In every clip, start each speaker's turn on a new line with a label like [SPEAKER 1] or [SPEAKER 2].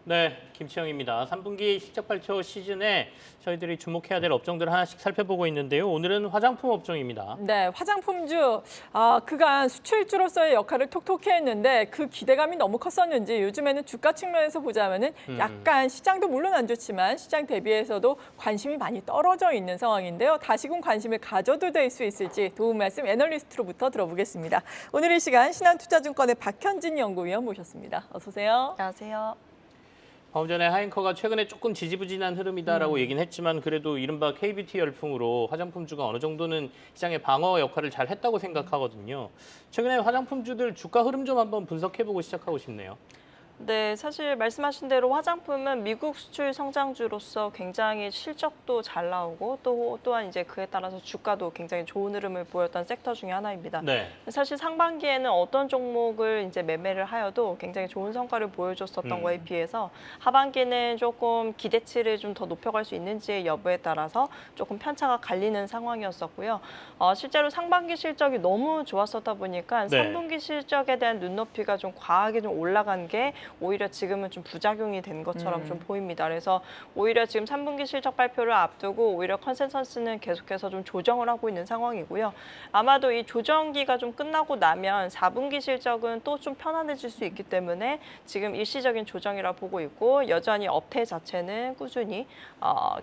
[SPEAKER 1] 네, 김치영입니다. 3분기 실적 발표 시즌에 저희들이 주목해야 될 업종들 하나씩 살펴보고 있는데요. 오늘은 화장품 업종입니다.
[SPEAKER 2] 네, 화장품주 그간 수출주로서의 역할을 톡톡히 했는데 그 기대감이 너무 컸었는지 요즘에는 주가 측면에서 보자면은 약간 시장도 물론 안 좋지만 시장 대비해서도 관심이 많이 떨어져 있는 상황인데요. 다시금 관심을 가져도 될 수 있을지 도움 말씀 애널리스트로부터 들어보겠습니다. 오늘 이 시간 신한투자증권의 박현진 연구위원 모셨습니다. 어서 오세요.
[SPEAKER 3] 안녕하세요.
[SPEAKER 1] 방금 전에 하이커가 최근에 조금 지지부진한 흐름이다라고 얘기는 했지만 그래도 이른바 K뷰티 열풍으로 화장품주가 어느 정도는 시장의 방어 역할을 잘 했다고 생각하거든요. 최근에 화장품주들 주가 흐름 좀 한번 분석해보고 시작하고 싶네요.
[SPEAKER 3] 네, 사실 말씀하신 대로 화장품은 미국 수출 성장주로서 굉장히 실적도 잘 나오고 또한 이제 그에 따라서 주가도 굉장히 좋은 흐름을 보였던 섹터 중에 하나입니다.
[SPEAKER 1] 네.
[SPEAKER 3] 사실 상반기에는 어떤 종목을 이제 매매를 하여도 굉장히 좋은 성과를 보여줬었던 거에 비해서 하반기는 조금 기대치를 좀 더 높여갈 수 있는지의 여부에 따라서 조금 편차가 갈리는 상황이었었고요. 실제로 상반기 실적이 너무 좋았었다 보니까
[SPEAKER 1] 네.
[SPEAKER 3] 3분기 실적에 대한 눈높이가 좀 과하게 좀 올라간 게 오히려 지금은 좀 부작용이 된 것처럼 좀 보입니다. 그래서 오히려 지금 3분기 실적 발표를 앞두고 오히려 컨센서스는 계속해서 좀 조정을 하고 있는 상황이고요. 아마도 이 조정기가 좀 끝나고 나면 4분기 실적은 또 좀 편안해질 수 있기 때문에 지금 일시적인 조정이라 보고 있고 여전히 업태 자체는 꾸준히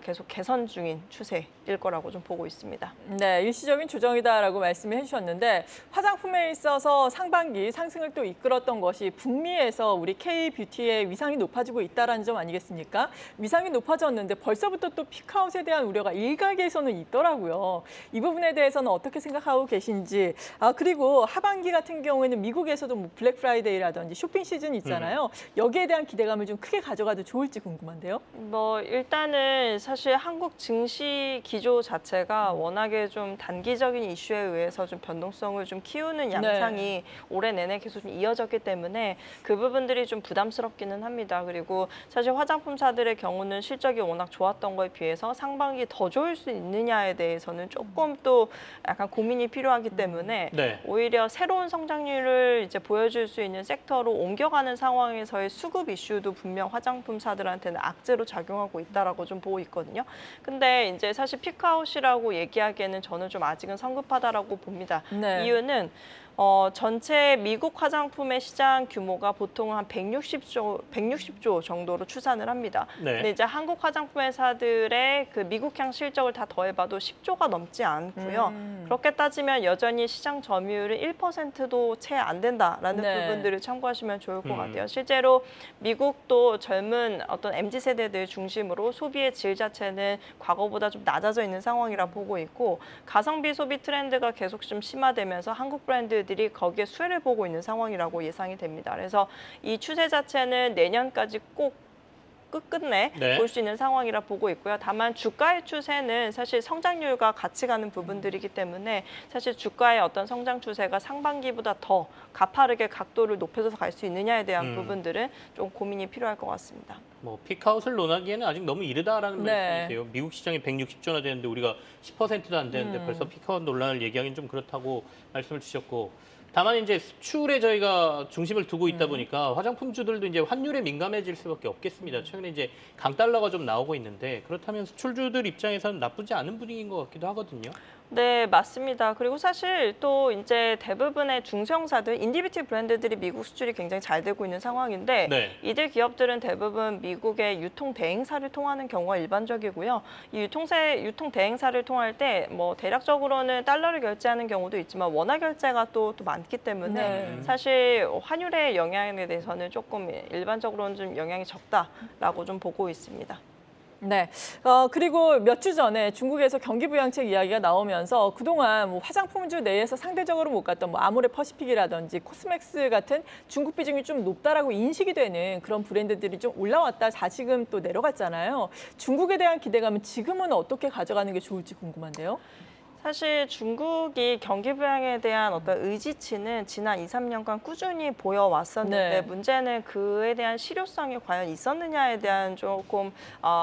[SPEAKER 3] 계속 개선 중인 추세일 거라고 좀 보고 있습니다.
[SPEAKER 2] 네, 일시적인 조정이다라고 말씀을 해주셨는데 화장품에 있어서 상반기 상승을 또 이끌었던 것이 북미에서 우리 K뷰티의 위상이 높아지고 있다는 점 아니겠습니까? 위상이 높아졌는데 벌써부터 또 피크아웃에 대한 우려가 일각에서는 있더라고요. 이 부분에 대해서는 어떻게 생각하고 계신지. 그리고 하반기 같은 경우에는 미국에서도 뭐 블랙 프라이데이라든지 쇼핑 시즌 있잖아요. 여기에 대한 기대감을 좀 크게 가져가도 좋을지 궁금한데요.
[SPEAKER 3] 뭐 일단은 사실 한국 증시 기조 자체가 워낙에 좀 단기적인 이슈에 의해서 좀 변동성을 좀 키우는 양상이 올해 내내 계속 좀 이어졌기 때문에 그 부분들이 좀 부담스럽기는 합니다. 그리고 사실 화장품사들의 경우는 실적이 워낙 좋았던 거에 비해서 상반기 더 좋을 수 있느냐에 대해서는 조금 또 약간 고민이 필요하기 때문에
[SPEAKER 1] 네.
[SPEAKER 3] 오히려 새로운 성장률을 이제 보여줄 수 있는 섹터로 옮겨가는 상황에서의 수급 이슈도 분명 화장품사들한테는 악재로 작용하고 있다라고 좀 보고 있거든요. 근데 이제 사실 피크아웃이라고 얘기하기에는 저는 좀 아직은 성급하다라고 봅니다.
[SPEAKER 2] 네.
[SPEAKER 3] 이유는 전체 미국 화장품의 시장 규모가 보통 한 160조 정도로 추산을 합니다.
[SPEAKER 1] 네.
[SPEAKER 3] 근데 이제 한국 화장품 회사들의 그 미국향 실적을 다 더해봐도 10조가 넘지 않고요. 그렇게 따지면 여전히 시장 점유율은 1%도 채 안 된다라는 부분들을 참고하시면 좋을 것 같아요. 실제로 미국도 젊은 어떤 MZ세대들 중심으로 소비의 질 자체는 과거보다 좀 낮아져 있는 상황이라 보고 있고 가성비 소비 트렌드가 계속 좀 심화되면서 한국 브랜드들이 거기에 수혜를 보고 있는 상황이라고 예상이 됩니다. 그래서 이 추세 자체는 내년까지 꼭 끝끝내 볼 수 있는 상황이라 보고 있고요. 다만 주가의 추세는 사실 성장률과 같이 가는 부분들이기 때문에 사실 주가의 어떤 성장 추세가 상반기보다 더 가파르게 각도를 높여서 갈 수 있느냐에 대한 부분들은 좀 고민이 필요할 것 같습니다.
[SPEAKER 1] 뭐 피크아웃을 논하기에는 아직 너무 이르다라는 말씀이세요. 미국 시장이 160조나 되는데 우리가 10%도 안 되는데 벌써 피크아웃 논란을 얘기하기는 좀 그렇다고 말씀을 주셨고 다만 이제 수출에 저희가 중심을 두고 있다 보니까 화장품주들도 이제 환율에 민감해질 수밖에 없겠습니다. 최근에 이제 강달러가 좀 나오고 있는데 그렇다면 수출주들 입장에서는 나쁘지 않은 분위기인 것 같기도 하거든요.
[SPEAKER 3] 네, 맞습니다. 그리고 사실 또 이제 대부분의 중소형사들, 인디비티 브랜드들이 미국 수출이 굉장히 잘 되고 있는 상황인데
[SPEAKER 1] 네.
[SPEAKER 3] 이들 기업들은 대부분 미국의 유통 대행사를 통하는 경우가 일반적이고요. 이 유통 대행사를 통할 때 뭐 대략적으로는 달러를 결제하는 경우도 있지만 원화 결제가 또 많기 때문에 사실 환율의 영향에 대해서는 조금 일반적으로는 좀 영향이 적다라고 좀 보고 있습니다.
[SPEAKER 2] 네. 그리고 몇 주 전에 중국에서 경기 부양책 이야기가 나오면서 그동안 뭐 화장품주 내에서 상대적으로 못 갔던 뭐 아모레 퍼시픽이라든지 코스맥스 같은 중국 비중이 좀 높다라고 인식이 되는 그런 브랜드들이 좀 올라왔다 다시금 또 내려갔잖아요. 중국에 대한 기대감은 지금은 어떻게 가져가는 게 좋을지 궁금한데요.
[SPEAKER 3] 사실 중국이 경기 부양에 대한 어떤 의지치는 지난 2, 3년간 꾸준히 보여왔었는데
[SPEAKER 2] 네.
[SPEAKER 3] 문제는 그에 대한 실효성이 과연 있었느냐에 대한 조금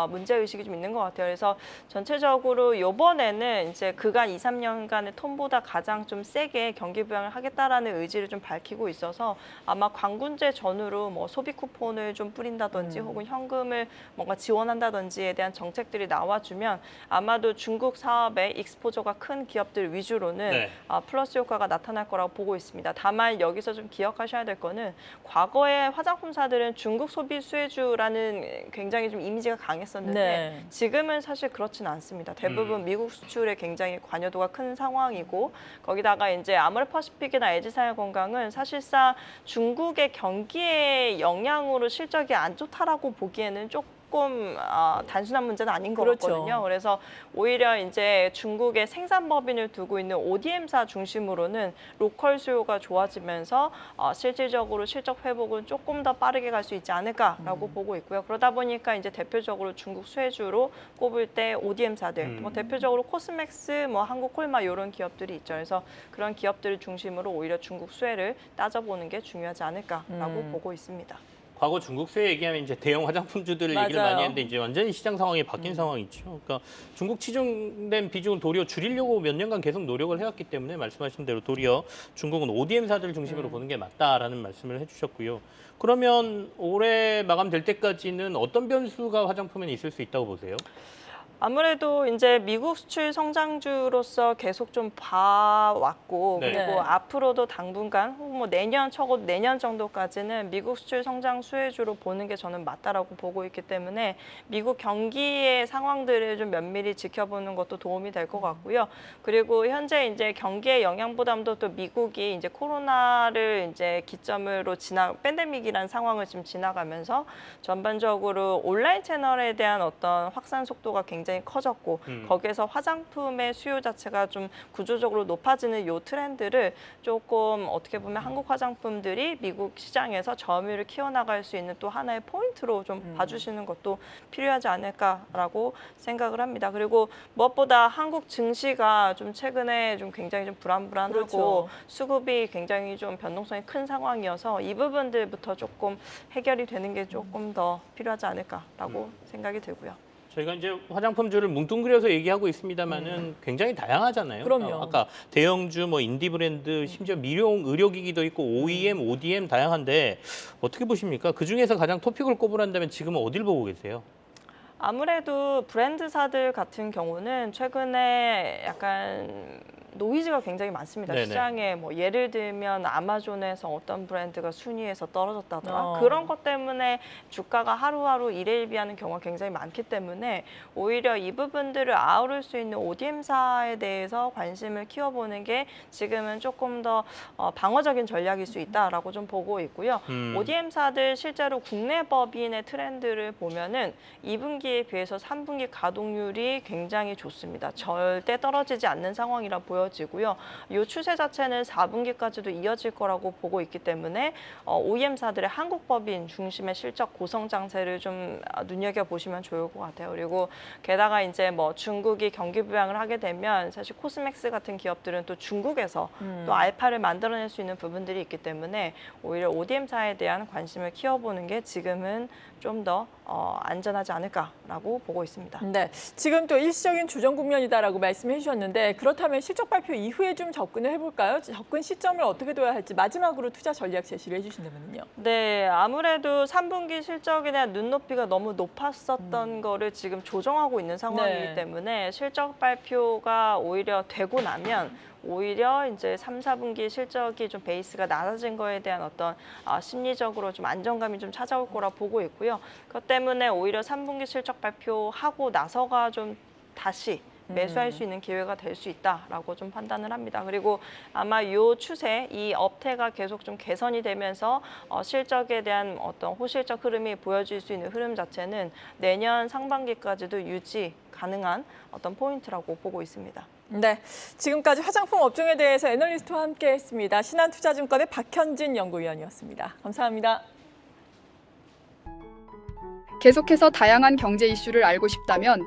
[SPEAKER 3] 문제의식이 좀 있는 것 같아요. 그래서 전체적으로 이번에는 이제 그간 2, 3년간의 톤보다 가장 좀 세게 경기 부양을 하겠다라는 의지를 좀 밝히고 있어서 아마 관군제 전후로 뭐 소비 쿠폰을 좀 뿌린다든지 혹은 현금을 뭔가 지원한다든지에 대한 정책들이 나와주면 아마도 중국 사업의 익스포저가 큰 기업들 위주로는
[SPEAKER 1] 네.
[SPEAKER 3] 플러스 효과가 나타날 거라고 보고 있습니다. 다만 여기서 좀 기억하셔야 될 거는 과거에 화장품사들은 중국 소비 수혜주라는 굉장히 좀 이미지가 강했었는데
[SPEAKER 2] 네.
[SPEAKER 3] 지금은 사실 그렇지는 않습니다. 대부분 미국 수출에 굉장히 관여도가 큰 상황이고 거기다가 이제 아모레퍼시픽이나 LG사회건강은 사실상 중국의 경기의 영향으로 실적이 안 좋다라고 보기에는 조금 단순한 문제는 아닌 것
[SPEAKER 2] 그렇죠.
[SPEAKER 3] 같거든요. 그래서 오히려 이제 중국의 생산법인을 두고 있는 ODM사 중심으로는 로컬 수요가 좋아지면서 실질적으로 실적 회복은 조금 더 빠르게 갈 수 있지 않을까라고 보고 있고요. 그러다 보니까 이제 대표적으로 중국 수혜주로 꼽을 때 ODM사들, 뭐 대표적으로 코스맥스, 뭐 한국콜마 이런 기업들이 있죠. 그래서 그런 기업들을 중심으로 오히려 중국 수혜를 따져보는 게 중요하지 않을까라고 보고 있습니다.
[SPEAKER 1] 과거 중국 수혜 얘기하면 이제 대형 화장품주들 얘기를
[SPEAKER 2] 맞아요.
[SPEAKER 1] 많이 했는데 이제 완전히 시장 상황이 바뀐 상황이죠. 그러니까 중국 치중된 비중을 도리어 줄이려고 몇 년간 계속 노력을 해왔기 때문에 말씀하신 대로 도리어 중국은 ODM사들 중심으로 보는 게 맞다라는 말씀을 해주셨고요. 그러면 올해 마감될 때까지는 어떤 변수가 화장품에는 있을 수 있다고 보세요?
[SPEAKER 3] 아무래도 이제 미국 수출 성장주로서 계속 좀 봐왔고
[SPEAKER 1] 네.
[SPEAKER 3] 그리고
[SPEAKER 2] 네.
[SPEAKER 3] 앞으로도 당분간 혹은 뭐 내년 적어도 내년 정도까지는 미국 수출 성장 수혜주로 보는 게 저는 맞다라고 보고 있기 때문에 미국 경기의 상황들을 좀 면밀히 지켜보는 것도 도움이 될 것 같고요. 그리고 현재 이제 경기의 영향 부담도 또 미국이 이제 코로나를 이제 기점으로 팬데믹이라는 상황을 지금 지나가면서 전반적으로 온라인 채널에 대한 어떤 확산 속도가 굉장히 커졌고 거기에서 화장품의 수요 자체가 좀 구조적으로 높아지는 이 트렌드를 조금 어떻게 보면 한국 화장품들이 미국 시장에서 점유율을 키워나갈 수 있는 또 하나의 포인트로 좀 봐주시는 것도 필요하지 않을까라고 생각을 합니다. 그리고 무엇보다 한국 증시가 좀 최근에 좀 굉장히 좀 불안불안하고
[SPEAKER 2] 그렇죠.
[SPEAKER 3] 수급이 굉장히 좀 변동성이 큰 상황이어서 이 부분들부터 조금 해결이 되는 게 조금 더 필요하지 않을까라고 생각이 들고요.
[SPEAKER 1] 저희가 이제 화장품주를 뭉뚱그려서 얘기하고 있습니다만은 굉장히 다양하잖아요.
[SPEAKER 2] 그럼요.
[SPEAKER 1] 아까 대형주, 뭐 인디 브랜드, 심지어 미용, 의료기기도 있고 OEM, ODM 다양한데 어떻게 보십니까? 그 중에서 가장 토픽을 꼽으란다면 지금은 어딜 보고 계세요?
[SPEAKER 3] 아무래도 브랜드사들 같은 경우는 최근에 약간 노이즈가 굉장히 많습니다.
[SPEAKER 1] 네네.
[SPEAKER 3] 시장에 뭐 예를 들면 아마존에서 어떤 브랜드가 순위에서 떨어졌다더라.
[SPEAKER 2] 어.
[SPEAKER 3] 그런 것 때문에 주가가 하루하루 일일비하는 경우가 굉장히 많기 때문에 오히려 이 부분들을 아우를 수 있는 ODM사에 대해서 관심을 키워보는 게 지금은 조금 더 방어적인 전략일 수 있다라고 좀 보고 있고요. ODM사들 실제로 국내 법인의 트렌드를 보면은 2분기에 비해서 3분기 가동률이 굉장히 좋습니다. 절대 떨어지지 않는 상황이라 보여지고요. 이 추세 자체는 4분기까지도 이어질 거라고 보고 있기 때문에 OEM사들의 한국 법인 중심의 실적 고성 장세를 좀 눈여겨보시면 좋을 것 같아요. 그리고 게다가 이제 뭐 중국이 경기 부양을 하게 되면 사실 코스맥스 같은 기업들은 또 중국에서 또 알파를 만들어낼 수 있는 부분들이 있기 때문에 오히려 ODM사에 대한 관심을 키워보는 게 지금은 좀 더 안전하지 않을까라고 보고 있습니다.
[SPEAKER 2] 네, 지금 또 일시적인 조정 국면이다라고 말씀해 주셨는데 그렇다면 실적 발표 이후에 좀 접근을 해볼까요? 접근 시점을 어떻게 둬야 할지 마지막으로 투자 전략 제시를 해주신다면요.
[SPEAKER 3] 네, 아무래도 3분기 실적에 대한 눈높이가 너무 높았었던 거를 지금 조정하고 있는 상황이기
[SPEAKER 2] 네.
[SPEAKER 3] 때문에 실적 발표가 오히려 되고 나면 오히려 이제 3, 4분기 실적이 좀 베이스가 낮아진 거에 대한 어떤 심리적으로 좀 안정감이 좀 찾아올 거라 보고 있고요. 그것 때문에 오히려 3분기 실적 발표하고 나서가 좀 다시 매수할 수 있는 기회가 될 수 있다라고 좀 판단을 합니다. 그리고 아마 이 추세, 이 업태가 계속 좀 개선이 되면서 실적에 대한 어떤 호실적 흐름이 보여질 수 있는 흐름 자체는 내년 상반기까지도 유지 가능한 어떤 포인트라고 보고 있습니다.
[SPEAKER 2] 네, 지금까지 화장품 업종에 대해서 애널리스트와 함께했습니다. 신한투자증권의 박현진 연구위원이었습니다. 감사합니다.
[SPEAKER 4] 계속해서 다양한 경제 이슈를 알고 싶다면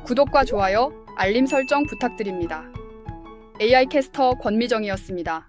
[SPEAKER 4] 구독과 좋아요, 알림 설정 부탁드립니다. AI 캐스터 권미정이었습니다.